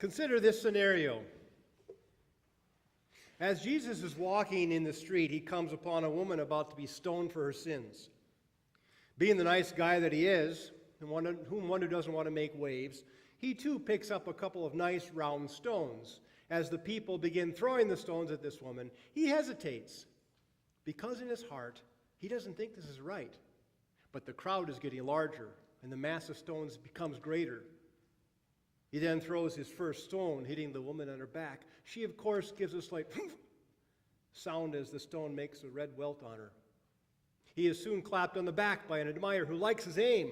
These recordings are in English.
Consider this scenario. As Jesus is walking in the street, he comes upon a woman about to be stoned for her sins. Being the nice guy that he is, and one who doesn't want to make waves, he too picks up a couple of nice round stones. As the people begin throwing the stones at this woman, he hesitates, because in his heart, he doesn't think this is right. But the crowd is getting larger, and the mass of stones becomes greater. He then throws his first stone, hitting the woman on her back. She, of course, gives a slight sound as the stone makes a red welt on her. He is soon clapped on the back by an admirer who likes his aim.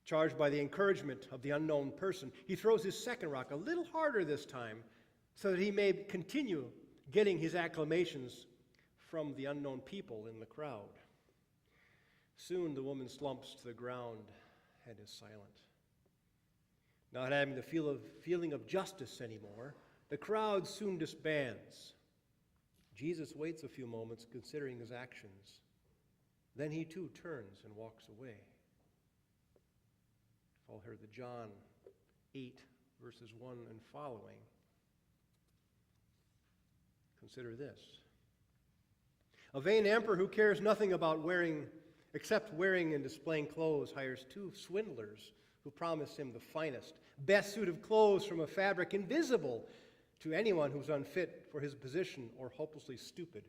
Charged by the encouragement of the unknown person, he throws his second rock a little harder this time so that he may continue getting his acclamations from the unknown people in the crowd. Soon the woman slumps to the ground and is silent. Not having the feeling of justice anymore, the crowd soon disbands. Jesus waits a few moments, considering his actions. Then he too turns and walks away. If I'll hear the John 8, verses 1 and following. Consider this. A vain emperor who cares nothing about except wearing and displaying clothes hires two swindlers who promise him the finest, best suit of clothes from a fabric invisible to anyone who's unfit for his position or hopelessly stupid.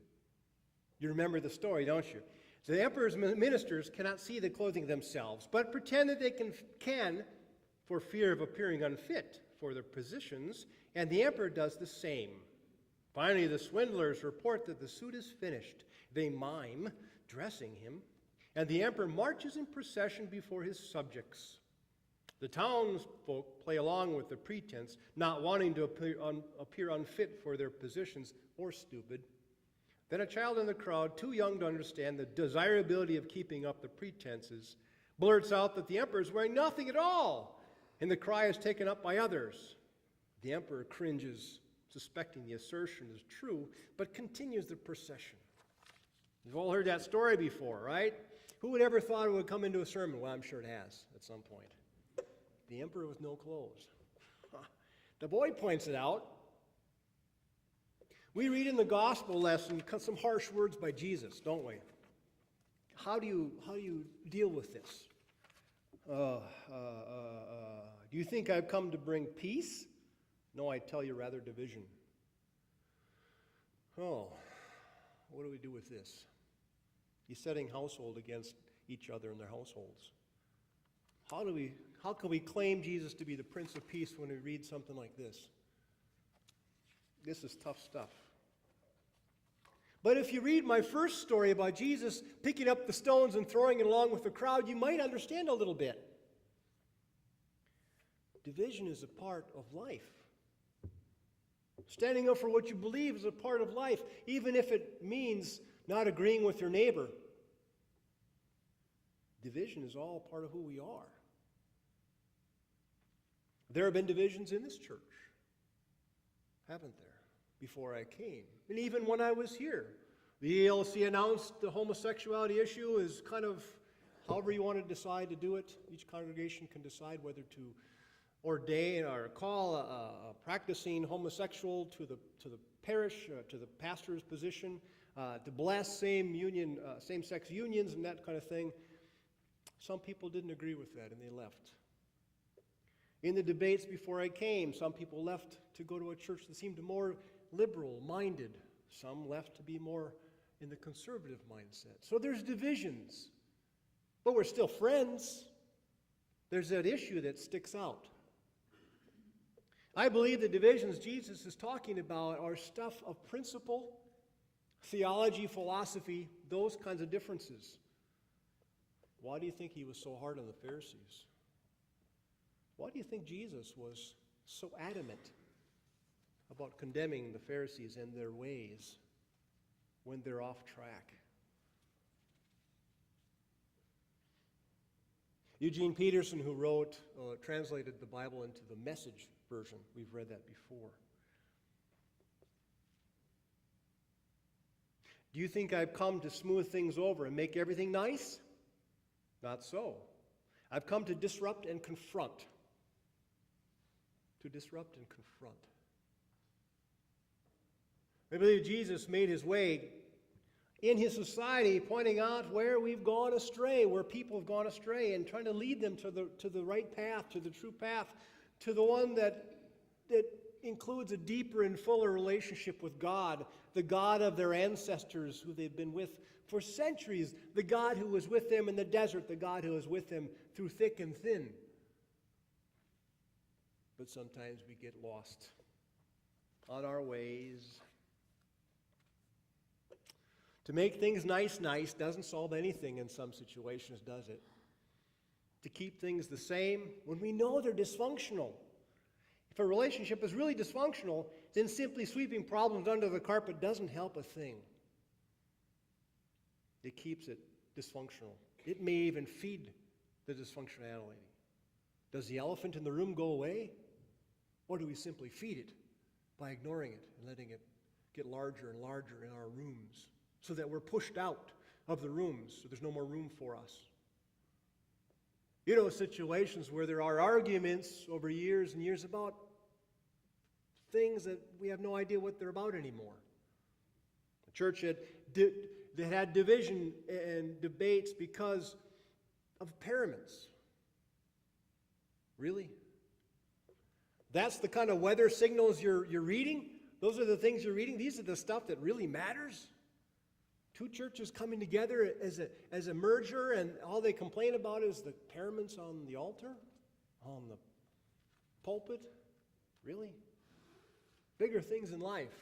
You remember the story, don't you? The emperor's ministers cannot see the clothing themselves, but pretend that they can for fear of appearing unfit for their positions, and the emperor does the same. Finally, the swindlers report that the suit is finished. They mime dressing him, and the emperor marches in procession before his subjects. The townsfolk play along with the pretense, not wanting to appear unfit for their positions or stupid. Then a child in the crowd, too young to understand the desirability of keeping up the pretenses, blurts out that the emperor is wearing nothing at all, and the cry is taken up by others. The emperor cringes, suspecting the assertion is true, but continues the procession. You've all heard that story before, right? Who would ever thought it would come into a sermon? Well, I'm sure it has at some point. The emperor with no clothes. The boy points it out. We read in the gospel lesson some harsh words by Jesus, don't we? How do you deal with this? Do you think I've come to bring peace? No, I tell you, rather division. Oh, what do we do with this? He's setting household against each other in their households. How can we claim Jesus to be the Prince of Peace when we read something like this? This is tough stuff. But if you read my first story about Jesus picking up the stones and throwing it along with the crowd, you might understand a little bit. Division is a part of life. Standing up for what you believe is a part of life, even if it means not agreeing with your neighbor. Division is all part of who we are. There have been divisions in this church, haven't there, before I came? And even when I was here, the ELC announced the homosexuality issue is kind of however you want to decide to do it. Each congregation can decide whether to ordain or call a practicing homosexual to the parish, to the pastor's position, to bless same-sex unions and that kind of thing. Some people didn't agree with that and they left. In the debates before I came, some people left to go to a church that seemed more liberal-minded. Some left to be more in the conservative mindset. So there's divisions, but we're still friends. There's that issue that sticks out. I believe the divisions Jesus is talking about are stuff of principle, theology, philosophy, those kinds of differences. Why do you think he was so hard on the Pharisees? Why do you think Jesus was so adamant about condemning the Pharisees and their ways when they're off track? Eugene Peterson, who translated the Bible into the Message version, we've read that before. Do you think I've come to smooth things over and make everything nice? Not so. I've come to disrupt and confront, to disrupt and confront. I believe Jesus made his way in his society, pointing out where we've gone astray, where people have gone astray, and trying to lead them to the right path, to the true path, to the one that includes a deeper and fuller relationship with God, the God of their ancestors who they've been with for centuries, the God who was with them in the desert, the God who was with them through thick and thin. But sometimes we get lost on our ways. To make things nice doesn't solve anything in some situations, does it? To keep things the same when we know they're dysfunctional. If a relationship is really dysfunctional, then simply sweeping problems under the carpet doesn't help a thing. It keeps it dysfunctional. It may even feed the dysfunctionality. Does the elephant in the room go away? Or do we simply feed it by ignoring it and letting it get larger and larger in our rooms so that we're pushed out of the rooms so there's no more room for us? You know, situations where there are arguments over years and years about things that we have no idea what they're about anymore. The church had division and debates because of paraments. Really? That's the kind of weather signals you're reading? Those are the things you're reading? These are the stuff that really matters? Two churches coming together as a merger, and all they complain about is the paraments on the altar, on the pulpit? Really? Bigger things in life.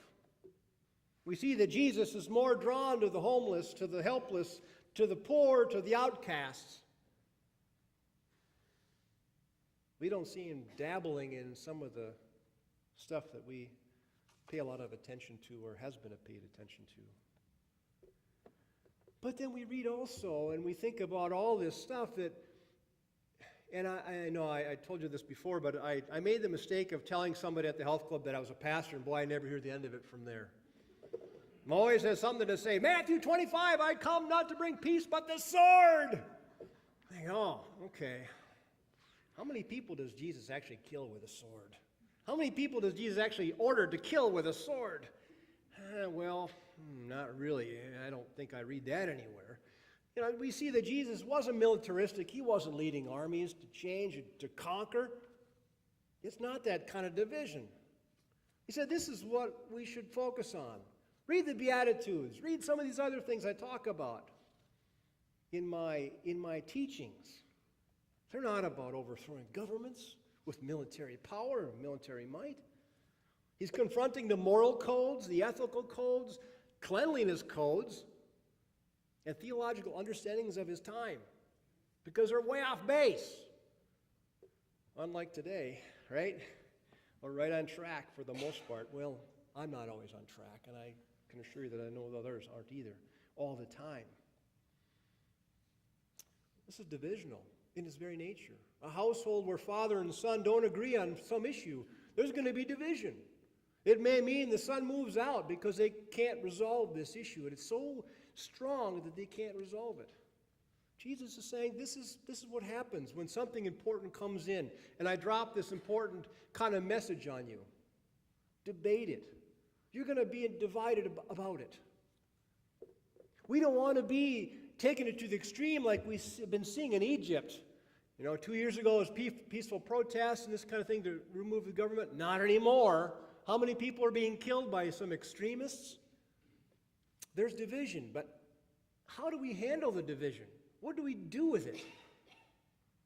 We see that Jesus is more drawn to the homeless, to the helpless, to the poor, to the outcasts. We don't see him dabbling in some of the stuff that we pay a lot of attention to or has been paid attention to. But then we read also, and we think about all this stuff that, and I know I told you this before, but I made the mistake of telling somebody at the health club that I was a pastor, and boy, I never hear the end of it from there. I'm always has something to say. Matthew 25, I come not to bring peace, but the sword. I think, oh, okay. How many people does Jesus actually kill with a sword? How many people does Jesus actually order to kill with a sword? Well, not really. I don't think I read that anywhere. You know, we see that Jesus wasn't militaristic. He wasn't leading armies to change, to conquer. It's not that kind of division. He said this is what we should focus on. Read the Beatitudes. Read some of these other things I talk about in my teachings. They're not about overthrowing governments with military power or military might. He's confronting the moral codes, the ethical codes, cleanliness codes, and theological understandings of his time, because they're way off base. Unlike today, right? We're right on track for the most part. Well, I'm not always on track, and I can assure you that I know others aren't either, all the time. This is divisional in its very nature. A household where father and son don't agree on some issue, there's going to be division. It may mean the son moves out because they can't resolve this issue, and it's so strong that they can't resolve it. Jesus is saying this is what happens when something important comes in, and I drop this important kind of message on you. Debate it. You're going to be divided about it. We don't want to be taking it to the extreme like we've been seeing in Egypt. You know, 2 years ago it was peaceful protests and this kind of thing to remove the government. Not anymore. How many people are being killed by some extremists? There's division, but how do we handle the division? What do we do with it?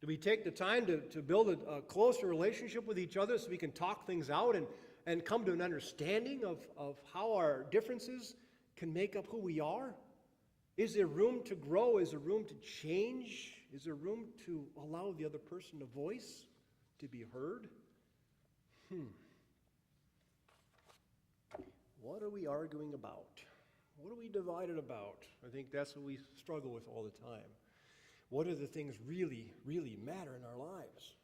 Do we take the time to build a closer relationship with each other so we can talk things out and come to an understanding of how our differences can make up who we are? Is there room to grow? Is there room to change? Is there room to allow the other person a voice, to be heard? What are we arguing about? What are we divided about? I think that's what we struggle with all the time. What are the things really, really matter in our lives?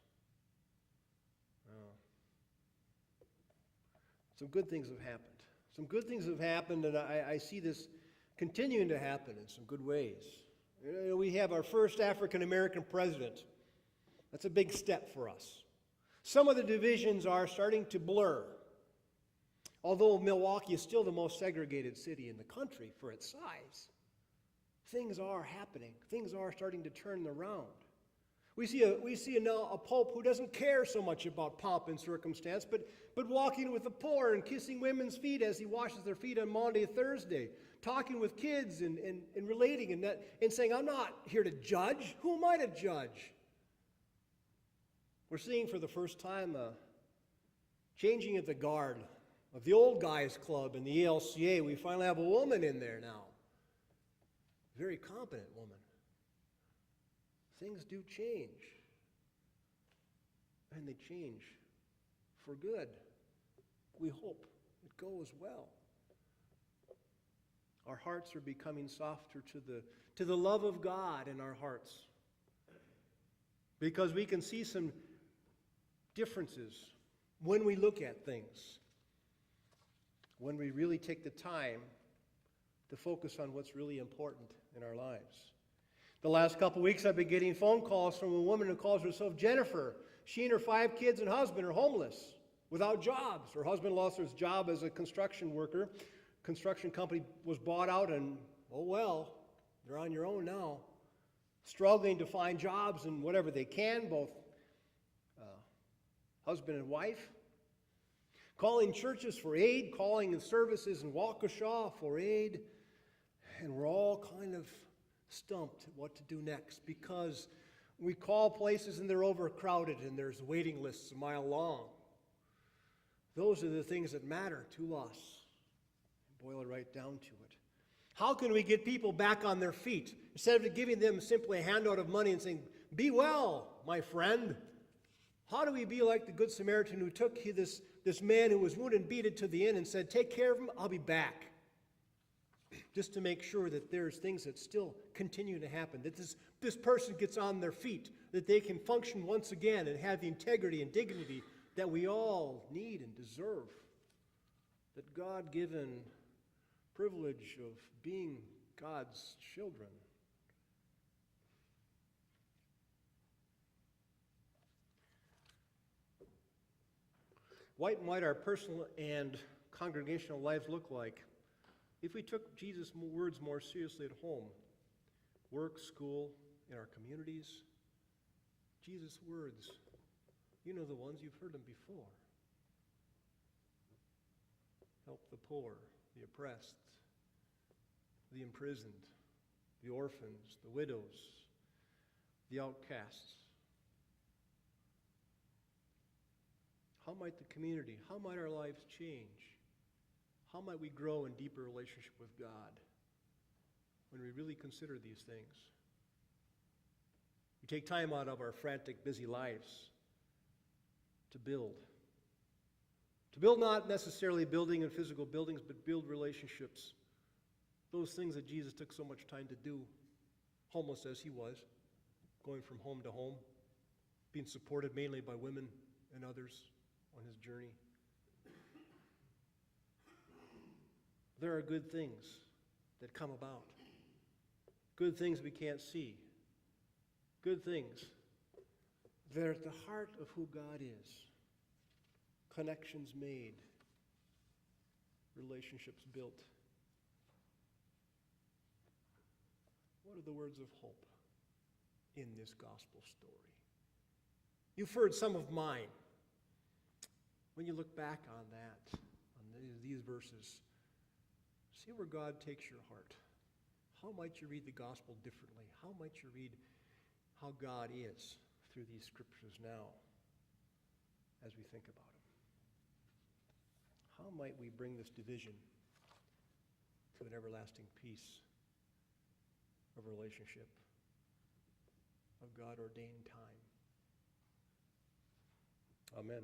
Some good things have happened. Some good things have happened, and I see this continuing to happen in some good ways. You know, we have our first African-American president. That's a big step for us. Some of the divisions are starting to blur. Although Milwaukee is still the most segregated city in the country for its size, things are happening. Things are starting to turn around. We see now a pope who doesn't care so much about pomp and circumstance, but walking with the poor and kissing women's feet as he washes their feet on Maundy, Thursday, talking with kids and relating and saying, I'm not here to judge. Who am I to judge? We're seeing for the first time a changing of the guard of the old guys club in the ELCA. We finally have a woman in there now. Very competent woman. Things do change. And they change for good. We hope it goes well. Our hearts are becoming softer to the love of God in our hearts. Because we can see some differences when we look at things. When we really take the time to focus on what's really important in our lives. The last couple weeks I've been getting phone calls from a woman who calls herself Jennifer. She and her 5 kids and husband are homeless, without jobs. Her husband lost his job as a construction worker. Construction company was bought out and, oh well, they're on your own now. Struggling to find jobs and whatever they can, both husband and wife. Calling churches for aid, calling in services in Waukesha for aid. And we're all kind of stumped at what to do next because we call places and they're overcrowded and there's waiting lists a mile long. Those are the things that matter to us. Boil it right down to it. How can we get people back on their feet instead of giving them simply a handout of money and saying, be well, my friend? How do we be like the Good Samaritan who took this man who was wounded and beaten to the inn and said, take care of him, I'll be back. Just to make sure that there's things that still continue to happen, that this person gets on their feet, that they can function once again and have the integrity and dignity that we all need and deserve. That God-given privilege of being God's children. What might our personal and congregational lives look like if we took Jesus' words more seriously at home, work, school, in our communities? Jesus' words, you know the ones, you've heard them before. Help the poor, the oppressed, the imprisoned, the orphans, the widows, the outcasts. How might the community, how might our lives change? How might we grow in deeper relationship with God when we really consider these things? We take time out of our frantic, busy lives to build. To build not necessarily building and physical buildings, but build relationships. Those things that Jesus took so much time to do, homeless as he was, going from home to home, being supported mainly by women and others on his journey. There are good things that come about. Good things we can't see. Good things that are at the heart of who God is. Connections made. Relationships built. What are the words of hope in this gospel story? You've heard some of mine. When you look back on that, on these verses, see where God takes your heart. How might you read the gospel differently? How might you read how God is through these scriptures now as we think about him? How might we bring this division to an everlasting peace of relationship, of God-ordained time? Amen.